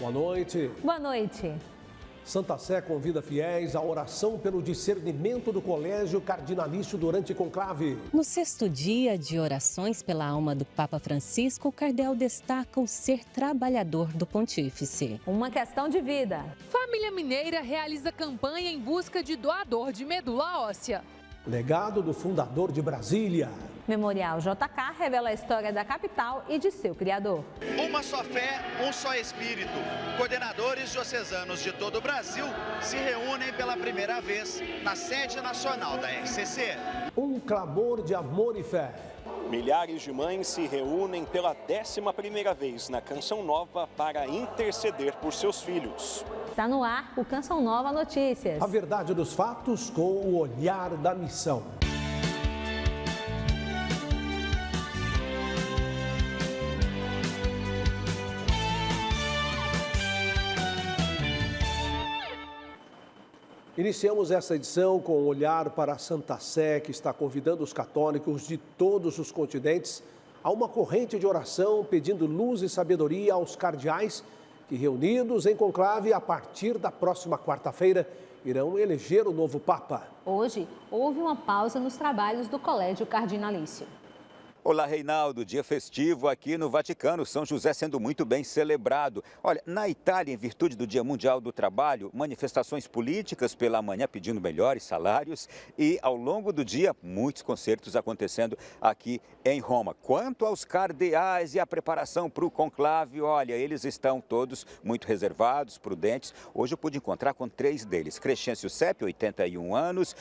Boa noite. Boa noite. Santa Sé convida fiéis à oração pelo discernimento do Colégio Cardinalício durante conclave. No sexto dia de orações pela alma do Papa Francisco, o cardeal destaca o ser trabalhador do pontífice. Uma questão de vida. Família mineira realiza campanha em busca de doador de medula óssea. Legado do fundador de Brasília. Memorial JK revela a história da capital e de seu criador. Uma só fé, um só espírito. Coordenadores diocesanos de todo o Brasil se reúnem pela primeira vez na sede nacional da RCC. Um clamor de amor e fé. Milhares de mães se reúnem pela 11ª vez na Canção Nova para interceder por seus filhos. Está no ar o Canção Nova Notícias. A verdade dos fatos com o olhar da missão. Iniciamos essa edição com um olhar para a Santa Sé, que está convidando os católicos de todos os continentes a uma corrente de oração pedindo luz e sabedoria aos cardeais que, reunidos em conclave a partir da próxima quarta-feira, irão eleger o novo Papa. Hoje, houve uma pausa nos trabalhos do Colégio Cardinalício. Olá, Reinaldo. Dia festivo aqui no Vaticano, São José sendo muito bem celebrado. Olha, na Itália, em virtude do Dia Mundial do Trabalho, manifestações políticas pela manhã pedindo melhores salários e, ao longo do dia, muitos concertos acontecendo aqui em Roma. Quanto aos cardeais e a preparação para o conclave, olha, eles estão todos muito reservados, prudentes. Hoje eu pude encontrar com 3 deles. Crescêncio Sepp, 81 anos,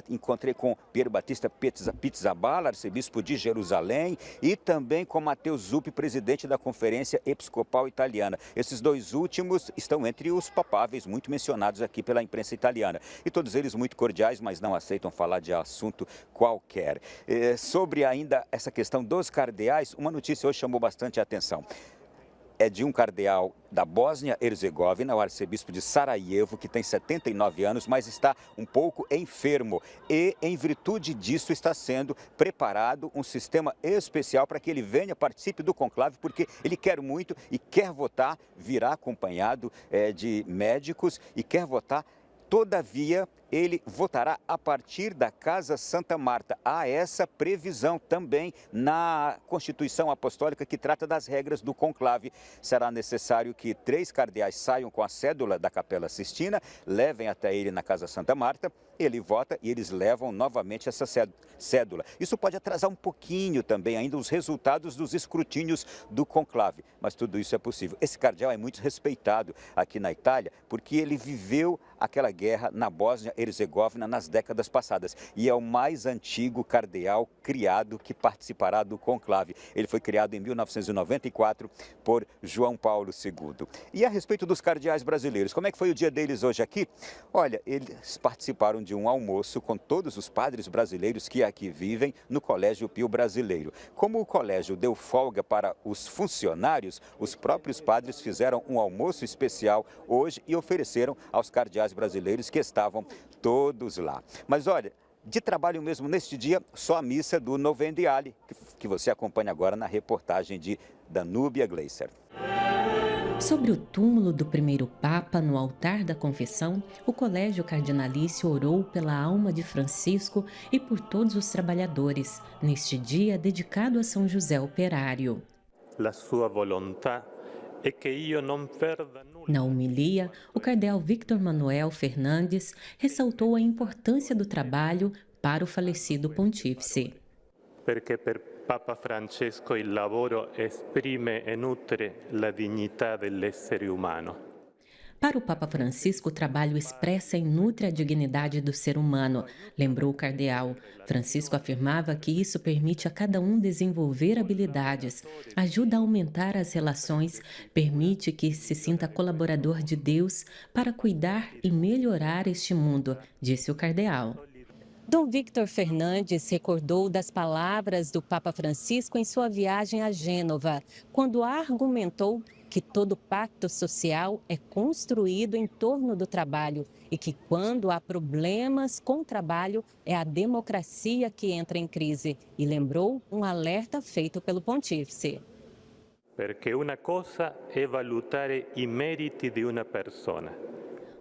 encontrei com Piero Battista Pizzaballa, arcebispo de Jerusalém, e também com Matteo Zuppi, presidente da Conferência Episcopal Italiana. Esses 2 últimos estão entre os papáveis muito mencionados aqui pela imprensa italiana. E todos eles muito cordiais, mas não aceitam falar de assunto qualquer. Sobre ainda essa questão dos cardeais, uma notícia hoje chamou bastante a atenção. É de um cardeal da Bósnia-Herzegovina, o arcebispo de Sarajevo, que tem 79 anos, mas está um pouco enfermo. E, em virtude disso, está sendo preparado um sistema especial para que ele venha, participe do conclave, porque ele quer muito e quer votar, virá acompanhado de médicos e quer votar. Todavia, ele votará a partir da Casa Santa Marta. Há essa previsão também na Constituição Apostólica que trata das regras do conclave. Será necessário que 3 cardeais saiam com a cédula da Capela Sistina, levem até ele na Casa Santa Marta, ele vota e eles levam novamente essa cédula. Isso pode atrasar um pouquinho também ainda os resultados dos escrutínios do conclave, mas tudo isso é possível. Esse cardeal é muito respeitado aqui na Itália porque ele viveu aquela guerra na Bósnia-Herzegovina nas décadas passadas e é o mais antigo cardeal criado que participará do conclave. Ele foi criado em 1994 por João Paulo II. E a respeito dos cardeais brasileiros, como é que foi o dia deles hoje aqui? Olha, eles participaram de um almoço com todos os padres brasileiros que aqui vivem no Colégio Pio Brasileiro. Como o colégio deu folga para os funcionários, os próprios padres fizeram um almoço especial hoje e ofereceram aos cardeais brasileiros que estavam todos lá. Mas olha, de trabalho mesmo neste dia, só a missa do Novendiale, que você acompanha agora na reportagem de Danúbia Gleiser. Sobre o túmulo do primeiro Papa no altar da confissão, o Colégio Cardinalício orou pela alma de Francisco e por todos os trabalhadores, neste dia dedicado a São José Operário. La sua volontà é que eu não perda nulla. Na homilia, o cardeal Victor Manuel Fernandes ressaltou a importância do trabalho para o falecido pontífice. Perché per Papa Francesco il lavoro esprime e nutre la dignità dell'essere umano. Para o Papa Francisco, o trabalho expressa e nutre a dignidade do ser humano, lembrou o cardeal. Francisco afirmava que isso permite a cada um desenvolver habilidades, ajuda a aumentar as relações, permite que se sinta colaborador de Deus para cuidar e melhorar este mundo, disse o cardeal. Dom Victor Fernandes recordou das palavras do Papa Francisco em sua viagem a Gênova, quando argumentou que todo pacto social é construído em torno do trabalho e que quando há problemas com o trabalho é a democracia que entra em crise, e lembrou um alerta feito pelo pontífice. Perché una cosa è valutare i meriti di una persona.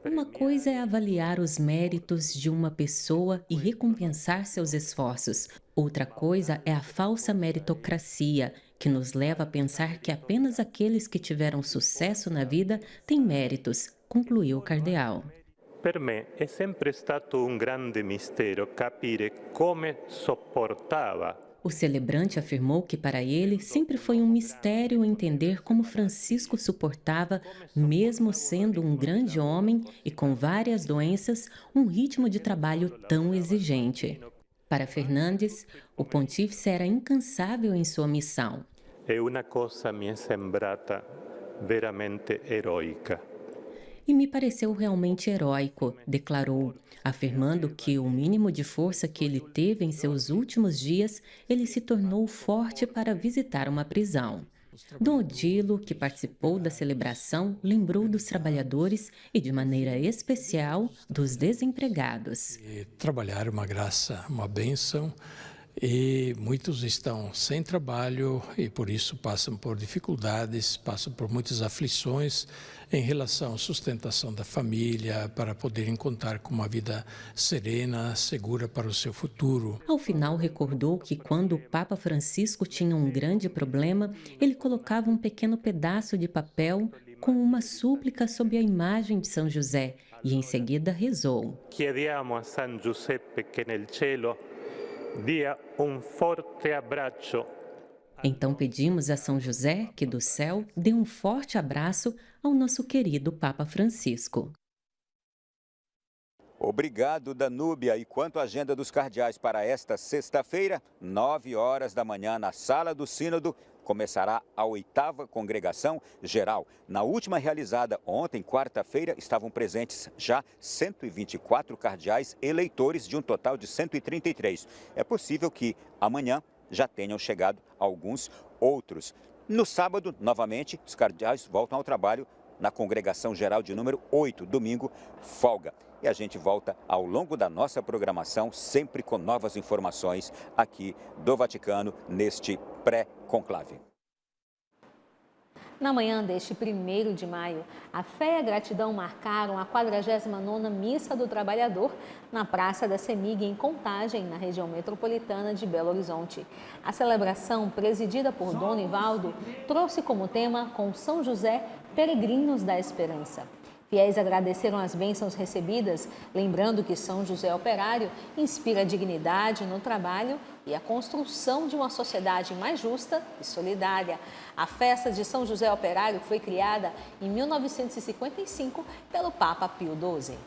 Uma coisa é avaliar os méritos de uma pessoa e recompensar seus esforços. Outra coisa é a falsa meritocracia, que nos leva a pensar que apenas aqueles que tiveram sucesso na vida têm méritos, concluiu o cardeal. Per me è sempre stato un grande mistero capire come sopportava. O celebrante afirmou que para ele sempre foi um mistério entender como Francisco suportava, mesmo sendo um grande homem e com várias doenças, um ritmo de trabalho tão exigente. Para Fernandes, o pontífice era incansável em sua missão. E una cosa mi è sembrata veramente eroica. E me pareceu realmente heróico, declarou, afirmando que o mínimo de força que ele teve em seus últimos dias, ele se tornou forte para visitar uma prisão. Dom Odilo, que participou da celebração, lembrou dos trabalhadores e, de maneira especial, dos desempregados. Trabalhar é uma graça, uma bênção. E muitos estão sem trabalho e por isso passam por dificuldades, passam por muitas aflições em relação à sustentação da família, para poderem contar com uma vida serena, segura para o seu futuro. Ao final, recordou que quando o Papa Francisco tinha um grande problema, ele colocava um pequeno pedaço de papel com uma súplica sob a imagem de São José e em seguida rezou. Chiediamo a San Giuseppe che nel cielo dia um forte abraço. Então pedimos a São José que do céu dê um forte abraço ao nosso querido Papa Francisco. Obrigado, Danúbia. E quanto à agenda dos cardeais para esta sexta-feira, 9 horas da manhã, na Sala do Sínodo, começará a 8ª Congregação Geral. Na última realizada ontem, quarta-feira, estavam presentes já 124 cardeais eleitores de um total de 133. É possível que amanhã já tenham chegado alguns outros. No sábado, novamente, os cardeais voltam ao trabalho na Congregação Geral de número 8, domingo, folga. E a gente volta ao longo da nossa programação, sempre com novas informações aqui do Vaticano, neste pré-conclave. Na manhã deste 1º de maio, a fé e a gratidão marcaram a 49ª Missa do Trabalhador na Praça da CEMIG, em Contagem, na região metropolitana de Belo Horizonte. A celebração, presidida por Dom Nivaldo, trouxe como tema com São José, Peregrinos da Esperança. Fiéis agradeceram as bênçãos recebidas, lembrando que São José Operário inspira a dignidade no trabalho e a construção de uma sociedade mais justa e solidária. A festa de São José Operário foi criada em 1955 pelo Papa Pio XII.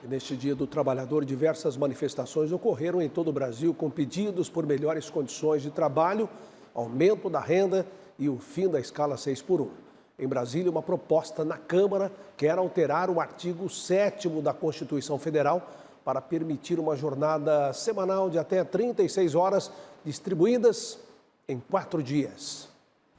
E neste Dia do Trabalhador, diversas manifestações ocorreram em todo o Brasil com pedidos por melhores condições de trabalho, aumento da renda e o fim da escala 6x1. Em Brasília, uma proposta na Câmara quer alterar o artigo 7º da Constituição Federal para permitir uma jornada semanal de até 36 horas, distribuídas em 4 dias.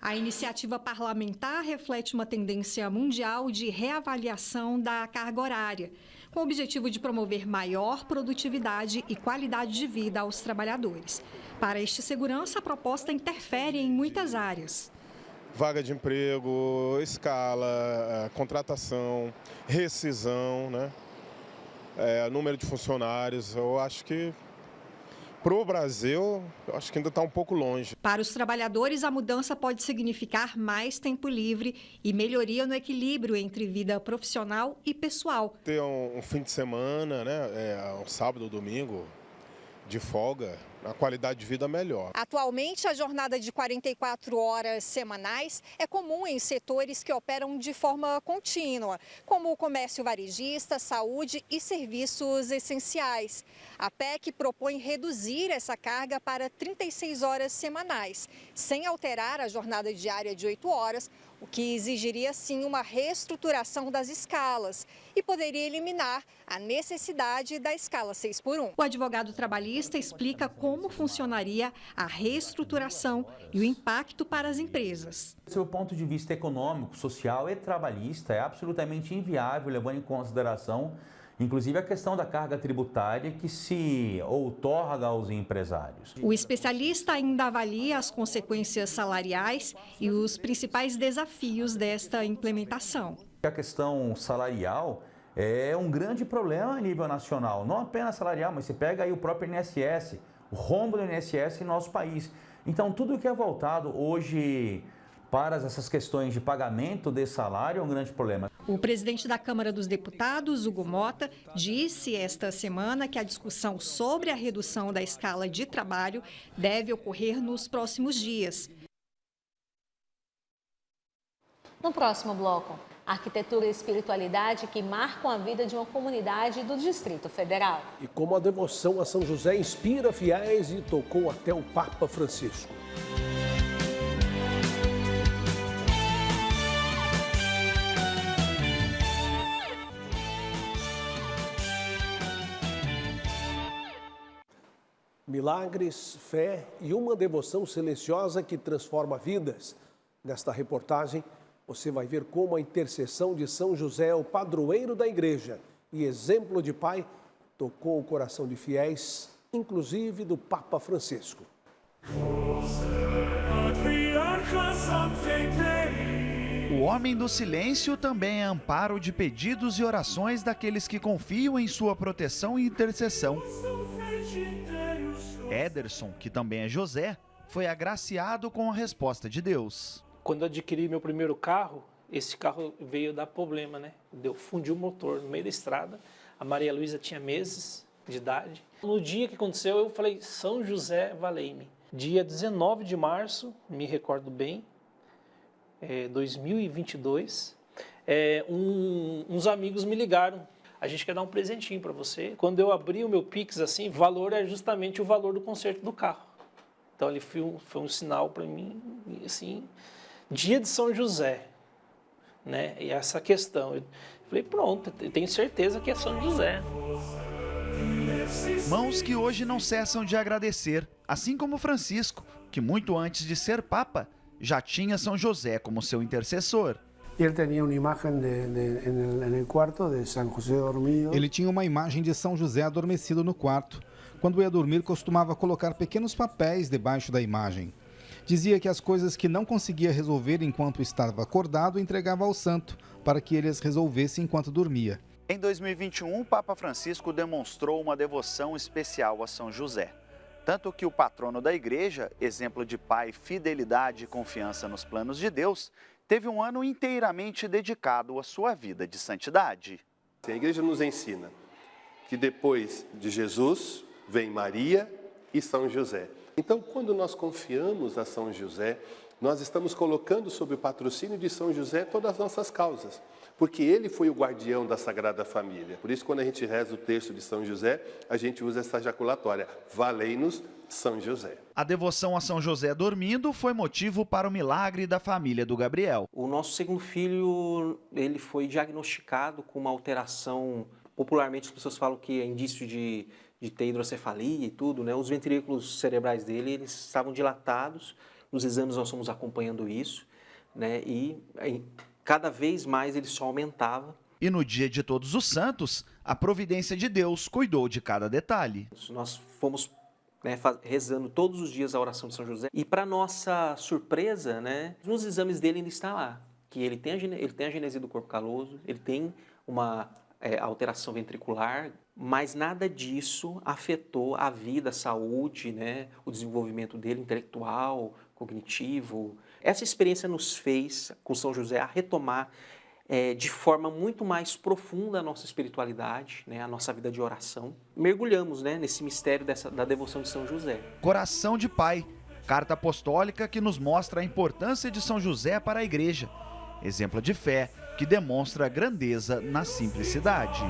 A iniciativa parlamentar reflete uma tendência mundial de reavaliação da carga horária, com o objetivo de promover maior produtividade e qualidade de vida aos trabalhadores. Para este segurança, a proposta interfere em muitas áreas. Vaga de emprego, escala, contratação, rescisão, né? Número de funcionários. Eu acho que para o Brasil, eu acho que ainda está um pouco longe. Para os trabalhadores, a mudança pode significar mais tempo livre e melhoria no equilíbrio entre vida profissional e pessoal. Ter um fim de semana, né? Um sábado ou domingo de folga, a qualidade de vida melhor. Atualmente, a jornada de 44 horas semanais é comum em setores que operam de forma contínua, como o comércio varejista, saúde e serviços essenciais. A PEC propõe reduzir essa carga para 36 horas semanais, sem alterar a jornada diária de 8 horas, o que exigiria, sim, uma reestruturação das escalas e poderia eliminar a necessidade da escala 6x1. O advogado trabalhista explica como funcionaria a reestruturação e o impacto para as empresas. Do ponto de vista econômico, social e trabalhista, é absolutamente inviável, levando em consideração inclusive a questão da carga tributária que se outorga aos empresários. O especialista ainda avalia as consequências salariais e os principais desafios desta implementação. A questão salarial é um grande problema a nível nacional, não apenas salarial, mas você pega aí o próprio INSS, o rombo do INSS em nosso país. Então, tudo que é voltado hoje para essas questões de pagamento de salário é um grande problema. O presidente da Câmara dos Deputados, Hugo Mota, disse esta semana que a discussão sobre a redução da escala de trabalho deve ocorrer nos próximos dias. No próximo bloco, arquitetura e espiritualidade que marcam a vida de uma comunidade do Distrito Federal. E como a devoção a São José inspira fiéis e tocou até o Papa Francisco. Milagres, fé e uma devoção silenciosa que transforma vidas. Nesta reportagem, você vai ver como a intercessão de São José, o padroeiro da igreja e exemplo de pai, tocou o coração de fiéis, inclusive do Papa Francisco. O homem do silêncio também é amparo de pedidos e orações daqueles que confiam em sua proteção e intercessão. Ederson, que também é José, foi agraciado com a resposta de Deus. Quando eu adquiri meu primeiro carro, esse carro veio dar problema, né? Fundiu o motor no meio da estrada. A Maria Luísa tinha meses de idade. No dia que aconteceu, eu falei, São José, valei-me. Dia 19 de março, me recordo bem, 2022, uns amigos me ligaram. A gente quer dar um presentinho para você. Quando eu abri o meu Pix, assim, valor é justamente o valor do conserto do carro. Então, ele foi um sinal para mim, assim, dia de São José, né? E essa questão, eu falei, pronto, eu tenho certeza que é São José. Mãos que hoje não cessam de agradecer, assim como Francisco, que muito antes de ser Papa, já tinha São José como seu intercessor. Ele tinha uma imagem no quarto de São José dormido. Ele tinha uma imagem de São José adormecido no quarto. Quando ia dormir, costumava colocar pequenos papéis debaixo da imagem. Dizia que as coisas que não conseguia resolver enquanto estava acordado, entregava ao santo, para que ele as resolvesse enquanto dormia. Em 2021, o Papa Francisco demonstrou uma devoção especial a São José. Tanto que o patrono da igreja, exemplo de pai, fidelidade e confiança nos planos de Deus, teve um ano inteiramente dedicado à sua vida de santidade. A igreja nos ensina que depois de Jesus vem Maria e São José. Então, quando nós confiamos a São José, nós estamos colocando sob o patrocínio de São José todas as nossas causas, porque ele foi o guardião da Sagrada Família. Por isso, quando a gente reza o texto de São José, a gente usa essa jaculatória, valei-nos São José. A devoção a São José dormindo foi motivo para o milagre da família do Gabriel. O nosso segundo filho, ele foi diagnosticado com uma alteração, popularmente as pessoas falam que é indício de ter hidrocefalia e tudo, né? Os ventrículos cerebrais dele, eles estavam dilatados. Nos exames nós fomos acompanhando isso, né? E cada vez mais ele só aumentava. E no dia de Todos os Santos, a providência de Deus cuidou de cada detalhe. Nós fomos, né, rezando todos os dias a oração de São José. E para nossa surpresa, né, nos exames dele ainda está lá, que ele tem a genesia do corpo caloso, ele tem uma alteração ventricular, mas nada disso afetou a vida, a saúde, né, o desenvolvimento dele intelectual, cognitivo. Essa experiência nos fez, com São José, a retomar de forma muito mais profunda a nossa espiritualidade, né, a nossa vida de oração. Mergulhamos, né, nesse mistério da devoção de São José. Coração de Pai, carta apostólica que nos mostra a importância de São José para a Igreja. Exemplo de fé que demonstra a grandeza na simplicidade.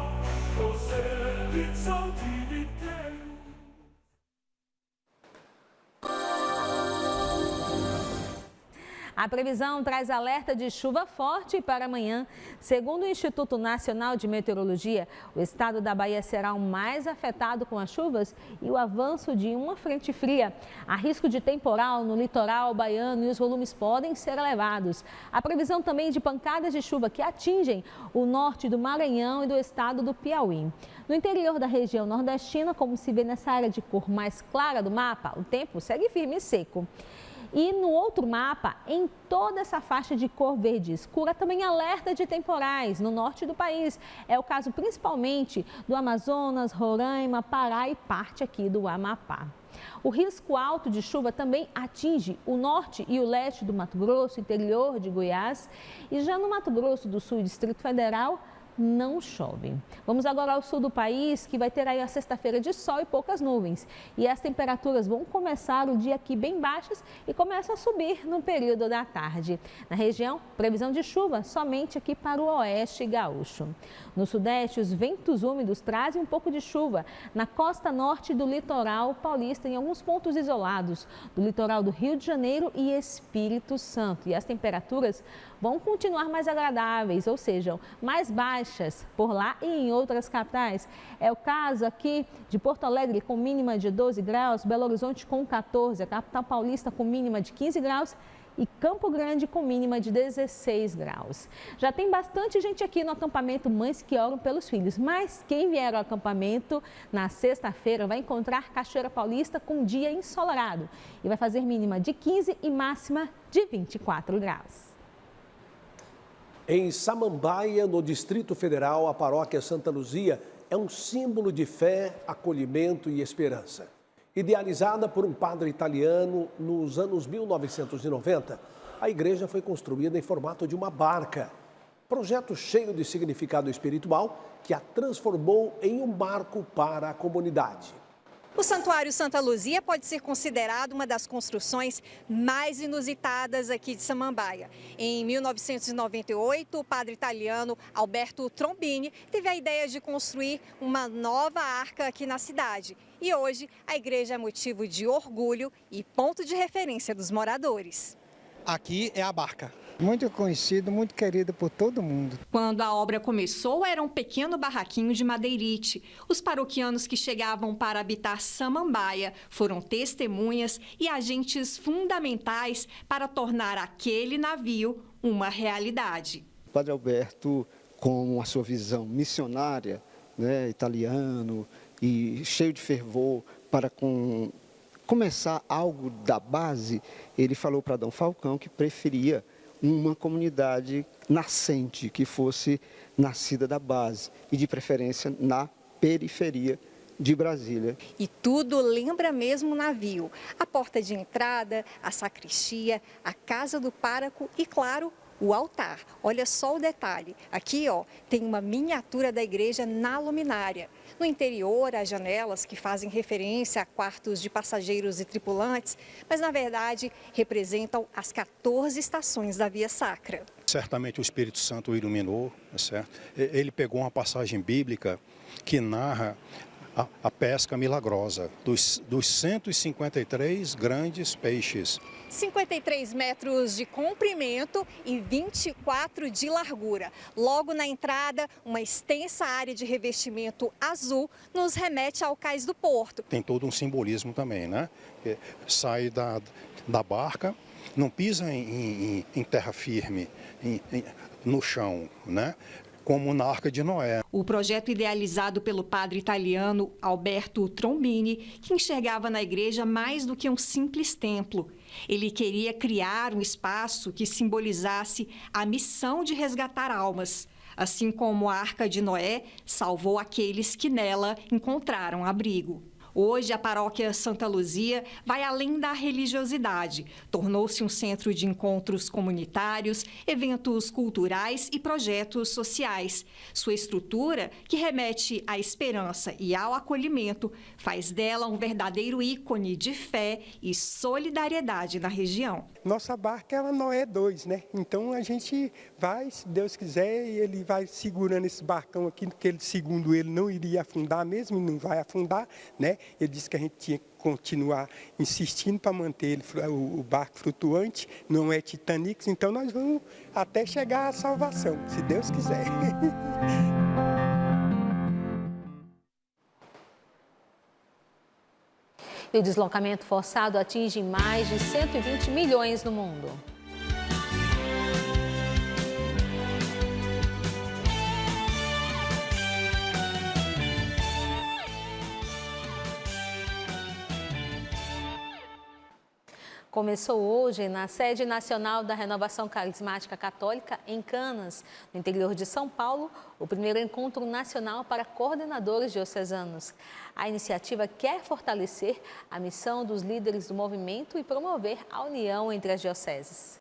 A previsão traz alerta de chuva forte para amanhã. Segundo o Instituto Nacional de Meteorologia, o estado da Bahia será o mais afetado com as chuvas e o avanço de uma frente fria. Há risco de temporal no litoral baiano e os volumes podem ser elevados. A previsão também de pancadas de chuva que atingem o norte do Maranhão e do estado do Piauí. No interior da região nordestina, como se vê nessa área de cor mais clara do mapa, o tempo segue firme e seco. E no outro mapa, em toda essa faixa de cor verde escura, também alerta de temporais no norte do país. É o caso principalmente do Amazonas, Roraima, Pará e parte aqui do Amapá. O risco alto de chuva também atinge o norte e o leste do Mato Grosso, interior de Goiás. E já no Mato Grosso do Sul, Distrito Federal, não chove. Vamos agora ao sul do país, que vai ter aí a sexta-feira de sol e poucas nuvens. E as temperaturas vão começar o dia aqui bem baixas e começam a subir no período da tarde. Na região, previsão de chuva somente aqui para o oeste gaúcho. No sudeste, os ventos úmidos trazem um pouco de chuva na costa norte do litoral paulista, em alguns pontos isolados, do litoral do Rio de Janeiro e Espírito Santo. E as temperaturas vão continuar mais agradáveis, ou seja, mais baixas por lá e em outras capitais. É o caso aqui de Porto Alegre com mínima de 12 graus, Belo Horizonte com 14, a capital paulista com mínima de 15 graus e Campo Grande com mínima de 16 graus. Já tem bastante gente aqui no acampamento Mães que Oram pelos Filhos, mas quem vier ao acampamento na sexta-feira vai encontrar Cachoeira Paulista com dia ensolarado e vai fazer mínima de 15 e máxima de 24 graus. Em Samambaia, no Distrito Federal, a paróquia Santa Luzia é um símbolo de fé, acolhimento e esperança. Idealizada por um padre italiano nos anos 1990, a igreja foi construída em formato de uma barca. Projeto cheio de significado espiritual que a transformou em um marco para a comunidade. O Santuário Santa Luzia pode ser considerado uma das construções mais inusitadas aqui de Samambaia. Em 1998, o padre italiano Alberto Trombini teve a ideia de construir uma nova arca aqui na cidade. E hoje a igreja é motivo de orgulho e ponto de referência dos moradores. Aqui é a barca. Muito conhecido, muito querido por todo mundo. Quando a obra começou, era um pequeno barraquinho de madeirite. Os paroquianos que chegavam para habitar Samambaia foram testemunhas e agentes fundamentais para tornar aquele navio uma realidade. O padre Alberto, com a sua visão missionária, italiano e cheio de fervor para começar algo da base, ele falou para Dom Falcão que preferia uma comunidade nascente, que fosse nascida da base e de preferência na periferia de Brasília. E tudo lembra mesmo o navio. A porta de entrada, a sacristia, a casa do pároco e, claro, o altar. Olha só o detalhe. Aqui, tem uma miniatura da igreja na luminária. No interior, as janelas que fazem referência a quartos de passageiros e tripulantes, mas na verdade representam as 14 estações da Via Sacra. Certamente o Espírito Santo o iluminou, certo? Ele pegou uma passagem bíblica que narra a pesca milagrosa dos 153 grandes peixes. 53 metros de comprimento e 24 de largura. Logo na entrada, uma extensa área de revestimento azul nos remete ao cais do porto. Tem todo um simbolismo também, né? Sai da barca, não pisa em terra firme, no chão, né? Como na Arca de Noé. O projeto idealizado pelo padre italiano Alberto Trombini, que enxergava na igreja mais do que um simples templo. Ele queria criar um espaço que simbolizasse a missão de resgatar almas, assim como a Arca de Noé salvou aqueles que nela encontraram abrigo. Hoje, a paróquia Santa Luzia vai além da religiosidade. Tornou-se um centro de encontros comunitários, eventos culturais e projetos sociais. Sua estrutura, que remete à esperança e ao acolhimento, faz dela um verdadeiro ícone de fé e solidariedade na região. Nossa barca é a Noé 2, né? Então a gente vai, se Deus quiser, e ele vai segurando esse barcão aqui, que ele, segundo ele, não iria afundar mesmo, e não vai afundar, né? ele disse que a gente tinha que continuar insistindo para manter o barco flutuante, não é Titanic, então nós vamos até chegar à salvação, se Deus quiser. E o deslocamento forçado atinge mais de 120 milhões no mundo. Começou hoje na sede nacional da Renovação Carismática Católica, em Canas, no interior de São Paulo, o primeiro encontro nacional para coordenadores diocesanos. A iniciativa quer fortalecer a missão dos líderes do movimento e promover a união entre as dioceses.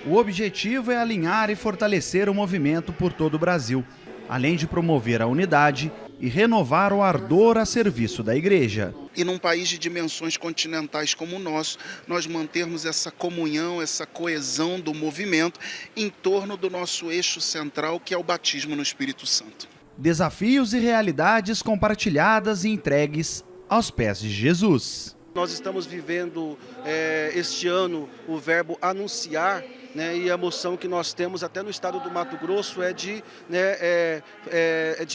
O objetivo é alinhar e fortalecer o movimento por todo o Brasil, além de promover a unidade e renovar o ardor a serviço da Igreja. E num país de dimensões continentais como o nosso, nós mantermos essa comunhão, essa coesão do movimento em torno do nosso eixo central, que é o batismo no Espírito Santo. Desafios e realidades compartilhadas e entregues aos pés de Jesus. Nós estamos vivendo este ano o verbo anunciar, né, e a emoção que nós temos até no estado do Mato Grosso é de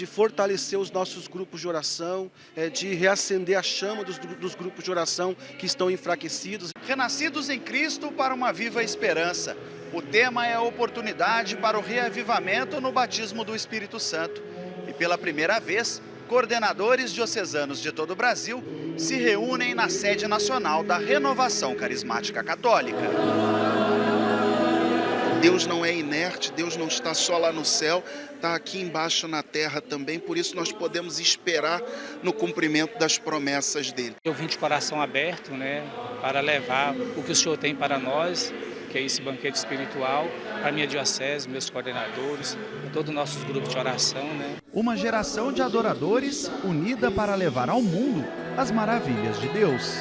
fortalecer os nossos grupos de oração, de reacender a chama dos grupos de oração que estão enfraquecidos. Renascidos em Cristo para uma viva esperança. O tema é a oportunidade para o reavivamento no batismo do Espírito Santo. E pela primeira vez, coordenadores diocesanos de todo o Brasil se reúnem na sede nacional da Renovação Carismática Católica. Deus não é inerte, Deus não está só lá no céu, está aqui embaixo na terra também, por isso nós podemos esperar no cumprimento das promessas dele. Eu vim de coração aberto, né, para levar o que o Senhor tem para nós, que é esse banquete espiritual, para a minha diocese, meus coordenadores, todos os nossos grupos de oração, né. Uma geração de adoradores unida para levar ao mundo as maravilhas de Deus.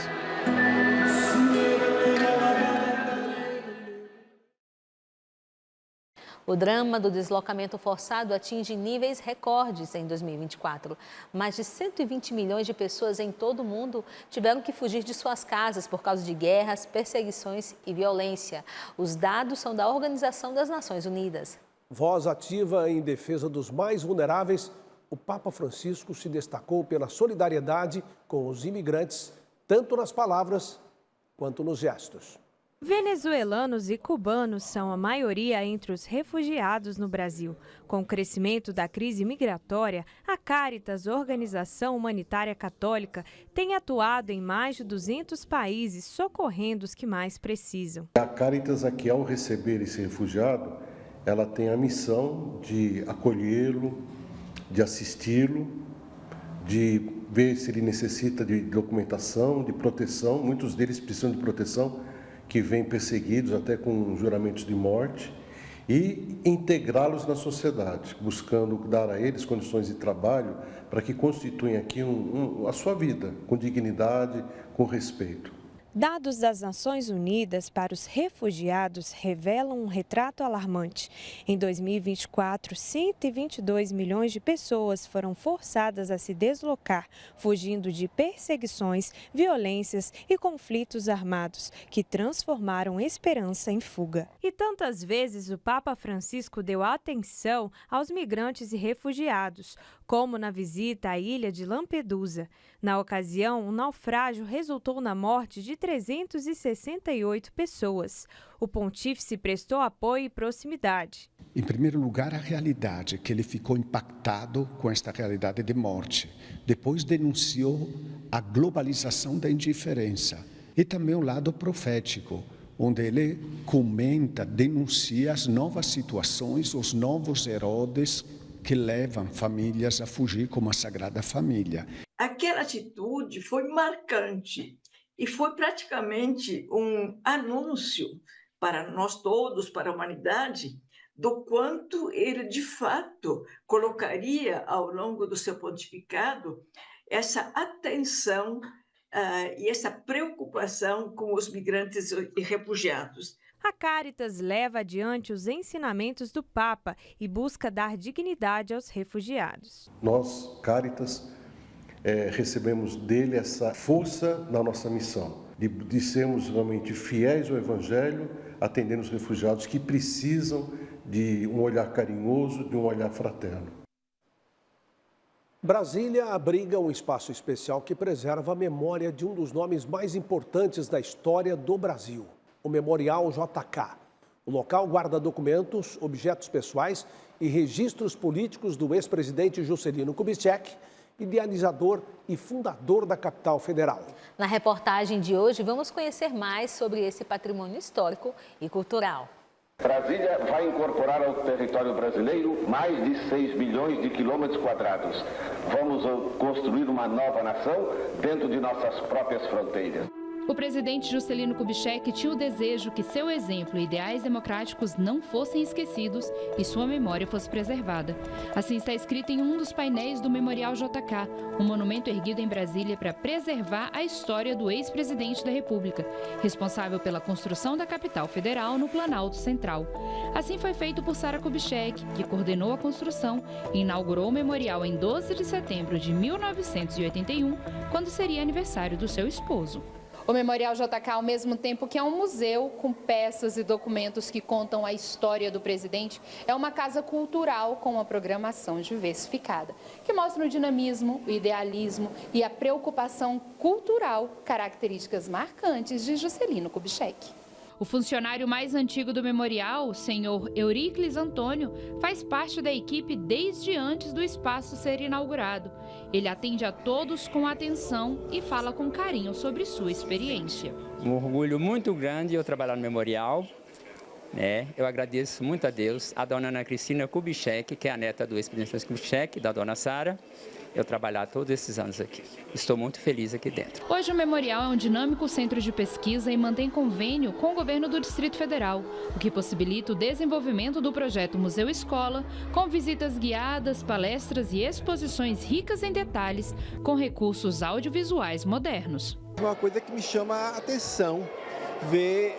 O drama do deslocamento forçado atinge níveis recordes em 2024. Mais de 120 milhões de pessoas em todo o mundo tiveram que fugir de suas casas por causa de guerras, perseguições e violência. Os dados são da Organização das Nações Unidas. Voz ativa em defesa dos mais vulneráveis, o Papa Francisco se destacou pela solidariedade com os imigrantes, tanto nas palavras quanto nos gestos. Venezuelanos e cubanos são a maioria entre os refugiados no Brasil. Com o crescimento da crise migratória, a Caritas, organização humanitária católica, tem atuado em mais de 200 países, socorrendo os que mais precisam. A Caritas, aqui, ao receber esse refugiado, ela tem a missão de acolhê-lo, de assisti-lo, de ver se ele necessita de documentação, de proteção. Muitos deles precisam de proteção, que vêm perseguidos até com juramentos de morte, e integrá-los na sociedade, buscando dar a eles condições de trabalho para que constituam aqui a sua vida, com dignidade, com respeito. Dados das Nações Unidas para os refugiados revelam um retrato alarmante. Em 2024, 122 milhões de pessoas foram forçadas a se deslocar, fugindo de perseguições, violências e conflitos armados, que transformaram esperança em fuga. E tantas vezes o Papa Francisco deu atenção aos migrantes e refugiados, como na visita à ilha de Lampedusa. Na ocasião, um naufrágio resultou na morte de 368 pessoas. O pontífice prestou apoio e proximidade. Em primeiro lugar, a realidade, que ele ficou impactado com esta realidade de morte. Depois denunciou a globalização da indiferença. E também o lado profético, onde ele comenta, denuncia as novas situações, os novos Herodes que levam famílias a fugir, como a Sagrada Família. Aquela atitude foi marcante e foi praticamente um anúncio para nós todos, para a humanidade, do quanto ele, de fato, colocaria ao longo do seu pontificado essa atenção e essa preocupação com os migrantes e refugiados. A Caritas leva adiante os ensinamentos do Papa e busca dar dignidade aos refugiados. Nós, Caritas, recebemos dele essa força na nossa missão, de sermos realmente fiéis ao Evangelho, atendendo os refugiados que precisam de um olhar carinhoso, de um olhar fraterno. Brasília abriga um espaço especial que preserva a memória de um dos nomes mais importantes da história do Brasil, o Memorial JK. O local guarda documentos, objetos pessoais e registros políticos do ex-presidente Juscelino Kubitschek, idealizador e fundador da capital federal. Na reportagem de hoje, vamos conhecer mais sobre esse patrimônio histórico e cultural. Brasília vai incorporar ao território brasileiro mais de 6 milhões de quilômetros quadrados. Vamos construir uma nova nação dentro de nossas próprias fronteiras. O presidente Juscelino Kubitschek tinha o desejo que seu exemplo e ideais democráticos não fossem esquecidos e sua memória fosse preservada. Assim está escrito em um dos painéis do Memorial JK, um monumento erguido em Brasília para preservar a história do ex-presidente da República, responsável pela construção da capital federal no Planalto Central. Assim foi feito por Sara Kubitschek, que coordenou a construção e inaugurou o memorial em 12 de setembro de 1981, quando seria aniversário do seu esposo. O Memorial JK, ao mesmo tempo que é um museu com peças e documentos que contam a história do presidente, é uma casa cultural com uma programação diversificada, que mostra o dinamismo, o idealismo e a preocupação cultural, características marcantes de Juscelino Kubitschek. O funcionário mais antigo do memorial, o senhor Euríclides Antônio, faz parte da equipe desde antes do espaço ser inaugurado. Ele atende a todos com atenção e fala com carinho sobre sua experiência. Um orgulho muito grande eu trabalhar no memorial. Eu agradeço muito a Deus, a dona Ana Cristina Kubitschek, que é a neta do ex-presidente Kubitschek, da dona Sara, eu trabalhar todos esses anos aqui. Estou muito feliz aqui dentro. Hoje o memorial é um dinâmico centro de pesquisa e mantém convênio com o governo do Distrito Federal, o que possibilita o desenvolvimento do projeto Museu Escola, com visitas guiadas, palestras e exposições ricas em detalhes, com recursos audiovisuais modernos. Uma coisa que me chama a atenção, ver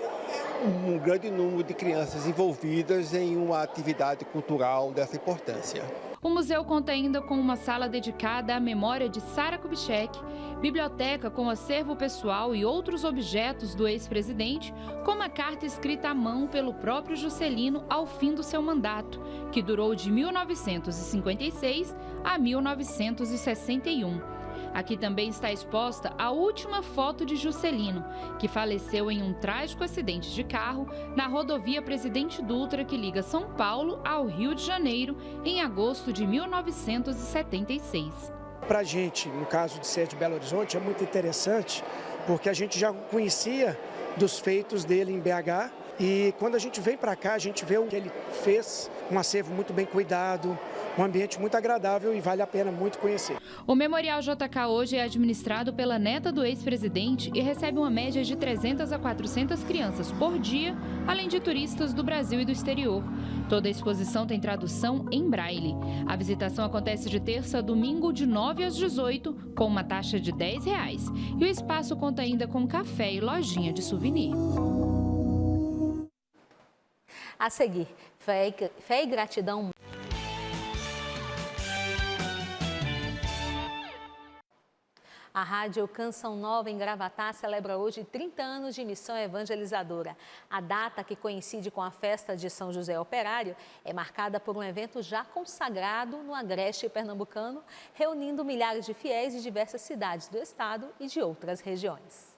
um grande número de crianças envolvidas em uma atividade cultural dessa importância. O museu conta ainda com uma sala dedicada à memória de Sara Kubitschek, biblioteca com acervo pessoal e outros objetos do ex-presidente, como a carta escrita à mão pelo próprio Juscelino ao fim do seu mandato, que durou de 1956 a 1961. Aqui também está exposta a última foto de Juscelino, que faleceu em um trágico acidente de carro na rodovia Presidente Dutra, que liga São Paulo ao Rio de Janeiro, em agosto de 1976. Para a gente, no caso de ser de Belo Horizonte, é muito interessante, porque a gente já conhecia dos feitos dele em BH, e quando a gente vem para cá, a gente vê o que ele fez, um acervo muito bem cuidado, um ambiente muito agradável e vale a pena muito conhecer. O Memorial JK hoje é administrado pela neta do ex-presidente e recebe uma média de 300 a 400 crianças por dia, além de turistas do Brasil e do exterior. Toda a exposição tem tradução em braille. A visitação acontece de terça a domingo, de 9 às 18, com uma taxa de R$10. E o espaço conta ainda com café e lojinha de souvenir. A seguir, fé e gratidão. A Rádio Canção Nova em Gravatá celebra hoje 30 anos de missão evangelizadora. A data, que coincide com a festa de São José Operário, é marcada por um evento já consagrado no Agreste pernambucano, reunindo milhares de fiéis de diversas cidades do estado e de outras regiões.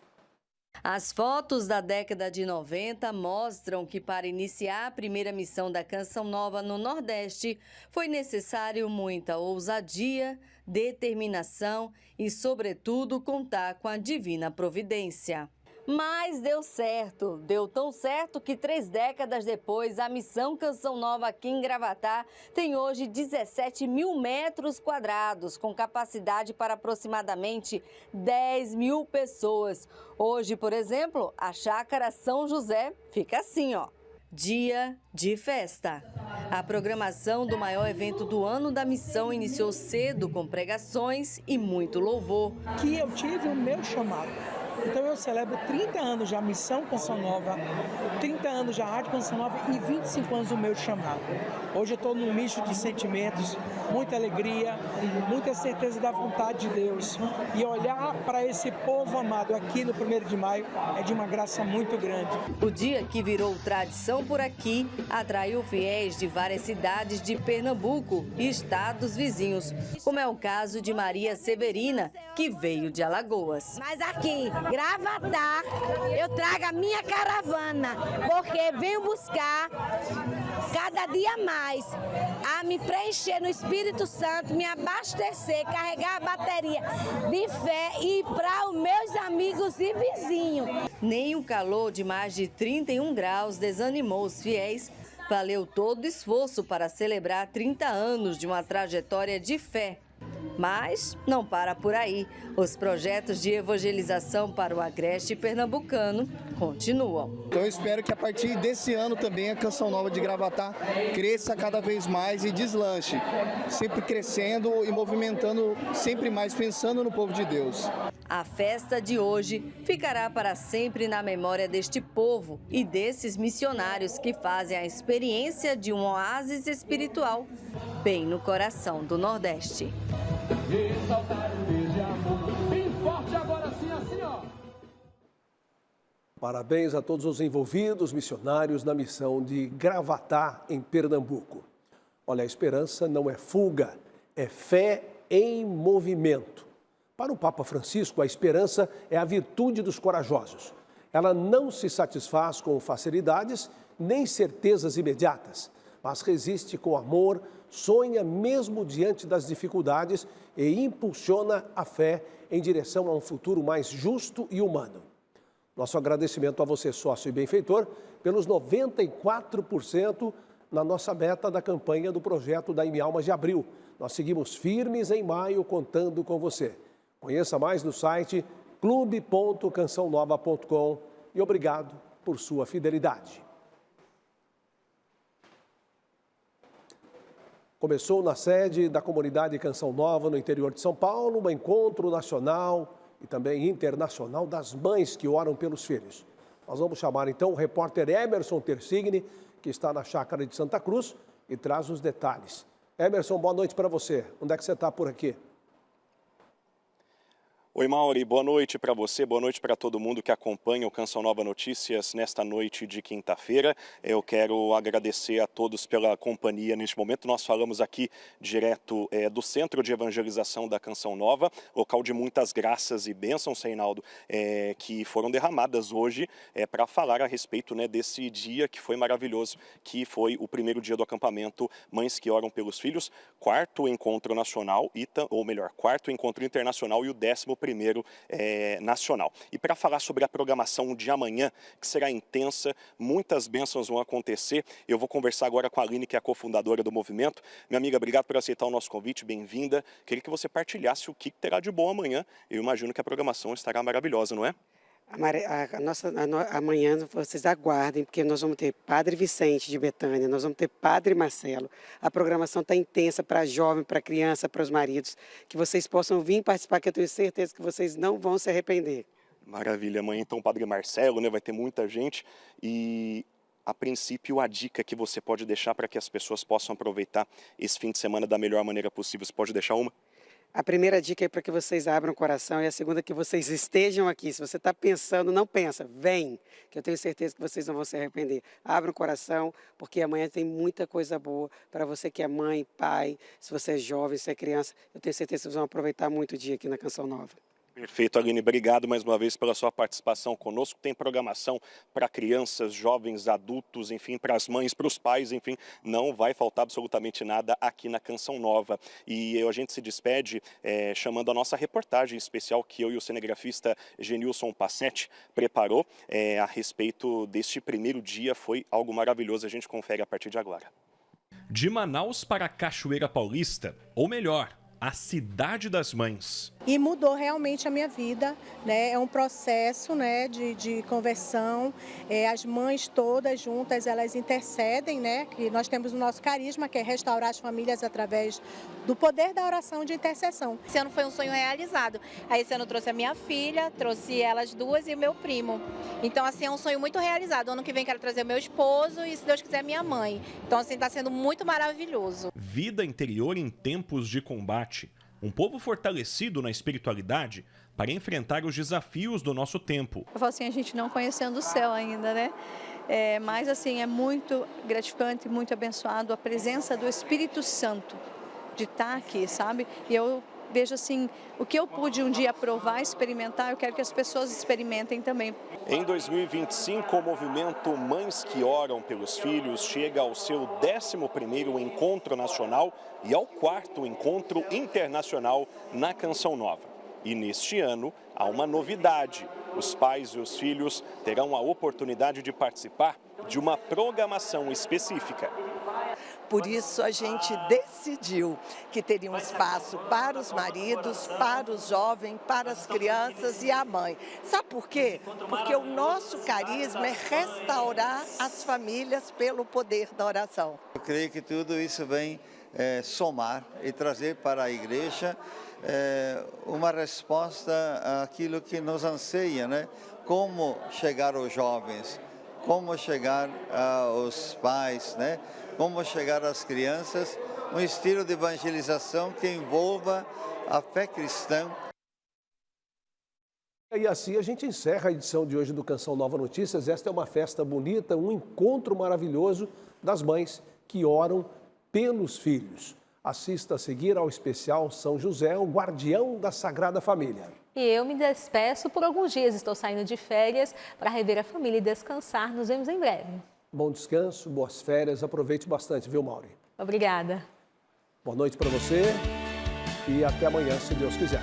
As fotos da década de 90 mostram que para iniciar a primeira missão da Canção Nova no Nordeste foi necessário muita ousadia, determinação e, sobretudo, contar com a divina providência. Mas deu certo, deu tão certo que 3 décadas depois, a missão Canção Nova aqui em Gravatá tem hoje 17 mil metros quadrados, com capacidade para aproximadamente 10 mil pessoas. Hoje, por exemplo, a Chácara São José fica assim, ó. Dia de festa. A programação do maior evento do ano da missão iniciou cedo com pregações e muito louvor. Que eu tive o meu chamado. Então eu celebro 30 anos já Missão Canção Nova, 30 anos já Rádio Canção Nova e 25 anos do meu chamado. Hoje eu estou num misto de sentimentos, muita alegria, muita certeza da vontade de Deus. E olhar para esse povo amado aqui no 1º de maio é de uma graça muito grande. O dia que virou tradição por aqui atraiu fiéis de várias cidades de Pernambuco e estados vizinhos, como é o caso de Maria Severina, que veio de Alagoas. Mas aqui, Gravatar, eu trago a minha caravana, porque venho buscar cada dia mais a me preencher no Espírito Santo, me abastecer, carregar a bateria de fé e ir para os meus amigos e vizinhos. Nem o calor de mais de 31 graus desanimou os fiéis. Valeu todo o esforço para celebrar 30 anos de uma trajetória de fé. Mas não para por aí. Os projetos de evangelização para o agreste pernambucano continuam. Então eu espero que a partir desse ano também a Canção Nova de Gravatar cresça cada vez mais e deslanche, sempre crescendo e movimentando sempre mais, pensando no povo de Deus. A festa de hoje ficará para sempre na memória deste povo e desses missionários que fazem a experiência de um oásis espiritual bem no coração do Nordeste. Parabéns a todos os envolvidos, missionários na missão de Gravatar, em Pernambuco. Olha, a esperança não é fuga, é fé em movimento. Para o Papa Francisco, a esperança é a virtude dos corajosos. Ela não se satisfaz com facilidades nem certezas imediatas, mas resiste com amor, sonha mesmo diante das dificuldades e impulsiona a fé em direção a um futuro mais justo e humano. Nosso agradecimento a você, sócio e benfeitor, pelos 94% na nossa meta da campanha do projeto da Em Almas de Abril. Nós seguimos firmes em maio, contando com você. Conheça mais no site clube.cançãonova.com e obrigado por sua fidelidade. Começou na sede da comunidade Canção Nova, no interior de São Paulo, um encontro nacional e também internacional das mães que oram pelos filhos. Nós vamos chamar então o repórter Emerson Tersigni, que está na chácara de Santa Cruz e traz os detalhes. Emerson, boa noite para você. Onde é que você está por aqui? Oi, Mauri, boa noite para você, boa noite para todo mundo que acompanha o Canção Nova Notícias nesta noite de quinta-feira. Eu quero agradecer a todos pela companhia neste momento. Nós falamos aqui direto do Centro de Evangelização da Canção Nova, local de muitas graças e bênçãos, Reinaldo, que foram derramadas hoje para falar a respeito desse dia que foi maravilhoso, que foi o primeiro dia do acampamento Mães que Oram pelos Filhos, quarto encontro nacional, quarto encontro internacional e o 11º nacional. E para falar sobre a programação de amanhã, que será intensa, muitas bênçãos vão acontecer, eu vou conversar agora com a Aline, que é a cofundadora do movimento. Minha amiga, obrigado por aceitar o nosso convite, bem-vinda. Queria que você partilhasse o que terá de bom amanhã. Eu imagino que a programação estará maravilhosa, não é? Amanhã vocês aguardem, porque nós vamos ter Padre Vicente de Betânia, nós vamos ter Padre Marcelo. A programação está intensa para jovem, para criança, para os maridos, que vocês possam vir participar, que eu tenho certeza que vocês não vão se arrepender. Maravilha, amanhã então Padre Marcelo, vai ter muita gente e... A princípio, a dica que você pode deixar para que as pessoas possam aproveitar esse fim de semana da melhor maneira possível, você pode deixar uma? A primeira dica é para que vocês abram o coração e a segunda é que vocês estejam aqui. Se você está pensando, não pensa, vem, que eu tenho certeza que vocês não vão se arrepender. Abra o coração, porque amanhã tem muita coisa boa para você que é mãe, pai, se você é jovem, se é criança. Eu tenho certeza que vocês vão aproveitar muito o dia aqui na Canção Nova. Perfeito, Aline, obrigado mais uma vez pela sua participação conosco. Tem programação para crianças, jovens, adultos, enfim, para as mães, para os pais, enfim, não vai faltar absolutamente nada aqui na Canção Nova. E a gente se despede chamando a nossa reportagem especial que eu e o cinegrafista Genilson Passetti preparou a respeito deste primeiro dia. Foi algo maravilhoso, a gente confere a partir de agora. De Manaus para a Cachoeira Paulista, ou melhor, a Cidade das Mães. E mudou realmente a minha vida, né? É um processo, né, de conversão. As mães todas juntas, elas intercedem, né? Que nós temos o nosso carisma, que é restaurar as famílias através do poder da oração de intercessão. Esse ano foi um sonho realizado. Aí esse ano eu trouxe a minha filha, trouxe elas duas e o meu primo. Então, assim, é um sonho muito realizado. Ano que vem quero trazer o meu esposo e, se Deus quiser, minha mãe. Então, assim, está sendo muito maravilhoso. Vida interior em tempos de combate. Um povo fortalecido na espiritualidade para enfrentar os desafios do nosso tempo. Eu falo assim, a gente não conhecendo o céu ainda, né? Mas assim, é muito gratificante, muito abençoado a presença do Espírito Santo de estar aqui, sabe? E eu vejo assim, o que eu pude um dia provar, experimentar, eu quero que as pessoas experimentem também. Em 2025, o movimento Mães que Oram pelos Filhos chega ao seu 11º encontro nacional e ao 4º encontro internacional na Canção Nova. E neste ano, há uma novidade. Os pais e os filhos terão a oportunidade de participar de uma programação específica. Por isso a gente decidiu que teria um espaço para os maridos, para os jovens, para as crianças e a mãe. Sabe por quê? Porque o nosso carisma é restaurar as famílias pelo poder da oração. Eu creio que tudo isso vem somar e trazer para a igreja uma resposta àquilo que nos anseia, né? Como chegar aos jovens, como chegar aos pais, né? Como chegar às crianças, um estilo de evangelização que envolva a fé cristã. E assim a gente encerra a edição de hoje do Canção Nova Notícias. Esta é uma festa bonita, um encontro maravilhoso das mães que oram pelos filhos. Assista a seguir ao especial São José, o guardião da Sagrada Família. E eu me despeço por alguns dias, estou saindo de férias para rever a família e descansar. Nos vemos em breve. Bom descanso, boas férias, aproveite bastante, viu, Mauri? Obrigada. Boa noite para você e até amanhã, se Deus quiser.